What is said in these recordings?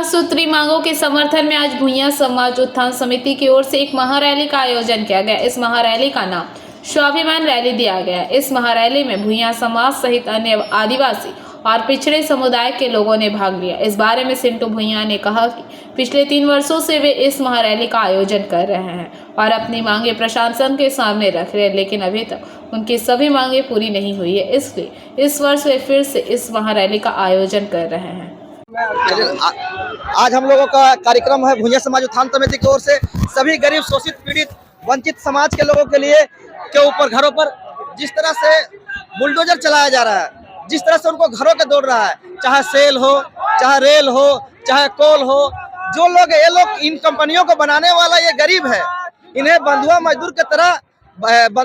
सूत्री मांगों के समर्थन में आज भुइयां समाज उत्थान समिति की ओर से एक महारैली का आयोजन किया गया। इस महारैली का नाम स्वाभिमान रैली दिया गया। इस महारैली में भुइयां समाज सहित अन्य आदिवासी और पिछड़े समुदाय के लोगों ने भाग लिया। इस बारे में सिंटू भुइयां ने कहा कि पिछले 3 वर्षों से वे इस महारैली का आयोजन कर रहे हैं और अपनी मांगे प्रशासन के सामने रख रहे हैं, लेकिन अभी तक उनकी सभी मांगे पूरी नहीं हुई है। इसलिए इस वर्ष वे फिर से इस महारैली का आयोजन कर रहे हैं। आज हम लोगों का कार्यक्रम है भुइयां समाज उत्थान समिति की ओर से सभी गरीब शोषित पीड़ित वंचित समाज के लोगों के लिए के ऊपर घरों पर जिस तरह से बुलडोजर चलाया जा रहा है, जिस तरह से उनको घरों के दौड़ रहा है, चाहे सेल हो, चाहे रेल हो, चाहे कोल हो, जो लोग ये लोग इन कंपनियों को बनाने वाला ये गरीब है, इन्हें बंधुआ मजदूर की तरह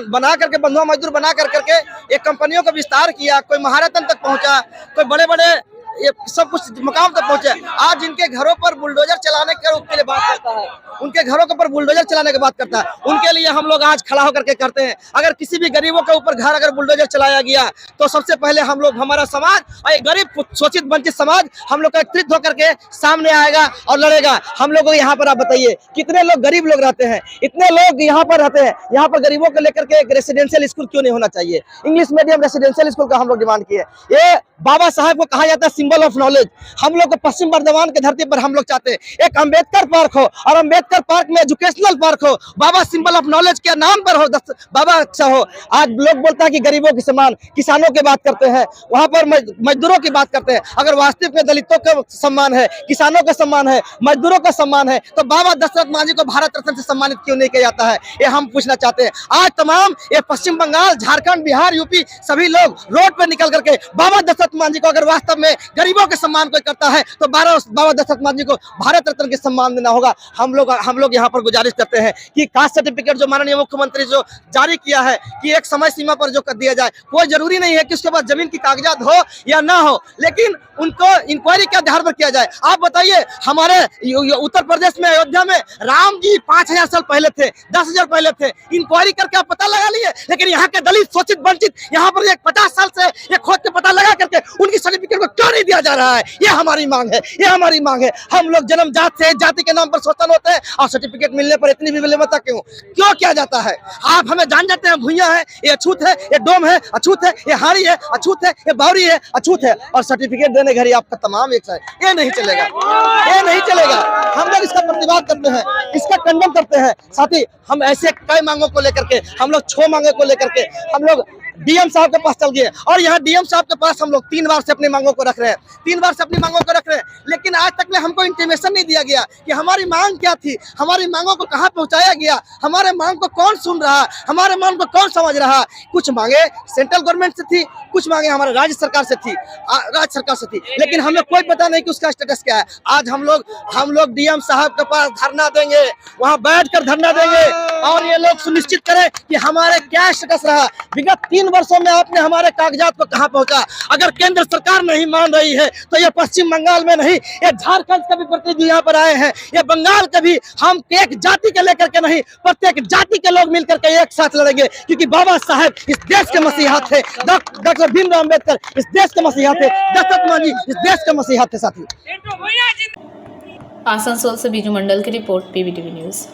बना करके बंधुआ मजदूर बना करके ये कंपनियों का विस्तार किया। कोई महारतन तक पहुंचा, कोई बड़े बड़े ये सब कुछ मकाम तक पहुंचे। आज इनके घरों पर बुलडोजर चलाने के लिए बात करता है, उनके घरों के ऊपर बुलडोजर चलाने की बात करता है। उनके लिए हम लोग आज खड़ा होकर के करते हैं। अगर किसी भी गरीबों के ऊपर घर अगर बुलडोजर चलाया गया तो सबसे पहले हम लोग, हमारा समाज और एक गरीब शोषित वंचित समाज हम लोग का एकत्रित होकर के सामने आएगा और लड़ेगा। हम लोग को यहाँ पर आप बताइए कितने लोग गरीब लोग रहते हैं, इतने लोग यहाँ पर रहते हैं। यहाँ पर गरीबों को लेकर के एक रेसिडेंशियल स्कूल क्यों नहीं होना चाहिए? इंग्लिश मीडियम रेसिडेंशियल स्कूल का हम लोग डिमांड किए। ये बाबा साहब को कहा जाता है सिंबल ऑफ नॉलेज। हम लोग को पश्चिम बर्धमान की धरती पर हम लोग चाहते हैं एक अंबेडकर पार्क हो और अंबेडकर पार्क में एजुकेशनल पार्क हो, बाबा सिंबल ऑफ नॉलेज के नाम पर हो, बाबा अच्छा हो। आज लोग बोलता है कि गरीबों के सम्मान, किसानों की बात करते हैं, वहां पर मजदूरों की बात करते हैं। अगर वास्तविक में दलितों का सम्मान है, किसानों का सम्मान है, मजदूरों का सम्मान है, तो बाबा दशरथ मांझी को भारत रत्न से सम्मानित क्यों नहीं किया जाता है? ये हम पूछना चाहते हैं। आज तमाम ये पश्चिम बंगाल, झारखंड, बिहार, यूपी सभी लोग रोड पर निकल करके बाबा दशरथ मांझी को अगर वास्तव में गरीबों के सम्मान कोई करता है तो बाबा दशरथ मांझी को भारत रत्न के सम्मान देना होगा। हम लोग यहाँ पर गुजारिश करते हैं कि कास्ट सर्टिफिकेट जो माननीय मुख्यमंत्री जो जारी किया है कि एक समय सीमा पर जो कर दिया जाए, कोई जरूरी नहीं है कि उसके बाद जमीन की कागजात हो या ना हो, लेकिन उनको इंक्वायरी के आधार पर किया जाए। आप बताइए, हमारे उत्तर प्रदेश में अयोध्या में राम जी 5000 साल पहले थे, 10,000 पहले थे, इंक्वायरी करके आप पता लगा लिए। लेकिन यहाँ के दलित शोषित वंचित यहाँ पर 50 साल से ये खोज के पता लगा करके उनकी सर्टिफिकेट को क्यों नहीं दिया जा रहा है? ये हमारी मांग है, ये हमारी मांग है। हम लोग जन्म जात से जाति के नाम पर शोषण होते हैं और सर्टिफिकेट मिलने पर इतनी भी विलंबता क्यों किया जाता है? आप हमें जान जाते हैं भुइयां है, ये अछूत है, ये डोम है, अछूत है, ये हाड़ी है, अछूत है, ये बावरी है, अछूत है, और सर्टिफिकेट देने घड़ी आपका तमाम एक है। ये नहीं चलेगा, ये नहीं चलेगा। हम लोग इसका प्रतिवाद करते हैं, इसका खंडन करते हैं। साथ ही हम ऐसे कई मांगों को लेकर के, हम लोग 6 मांगों को लेकर के हम लोग डीएम साहब के पास चल गए और यहाँ डीएम साहब के पास हम लोग 3 बार से अपनी मांगों को रख रहे हैं, 3 बार से अपनी मांगों को रख रहे हैं, लेकिन आज तक में हमको इंटीमेशन नहीं दिया गया कि हमारी मांग क्या थी, हमारी मांगों को कहाँ पहुँचाया गया, हमारे मांग को कौन सुन रहा, हमारे मांग को कौन समझ रहा। कुछ मांगे सेंट्रल गवर्नमेंट से थी, कुछ मांगे हमारे राज्य सरकार से थी, लेकिन हमें कोई पता नहीं कि उसका स्टेटस क्या है। आज हम लोग डीएम साहब के पास धरना देंगे, वहाँ बैठकर धरना देंगे और ये लोग सुनिश्चित करें कि हमारे क्या स्टेटस रहा, विगत 3 वर्षों में आपने हमारे कागजात को कहां पहुंचा। अगर केंद्र सरकार नहीं मान रही है तो ये पश्चिम बंगाल में नहीं, ये झारखंड के भी प्रतिनिधि यहाँ पर आए हैं, ये बंगाल के भी, हम एक जाति के लेकर के नहीं, प्रत्येक जाति के लोग मिलकर के एक साथ लड़ेंगे, क्योंकि बाबा साहब इस देश के मसीहा थे, डॉक्टर भीमराव अम्बेडकर इस देश के मसीहा थे, दशरथ मांझी इस देश के मसीहा थे। साथी आसनसोल से बीजू मंडल की रिपोर्ट, पीवीटीवी न्यूज।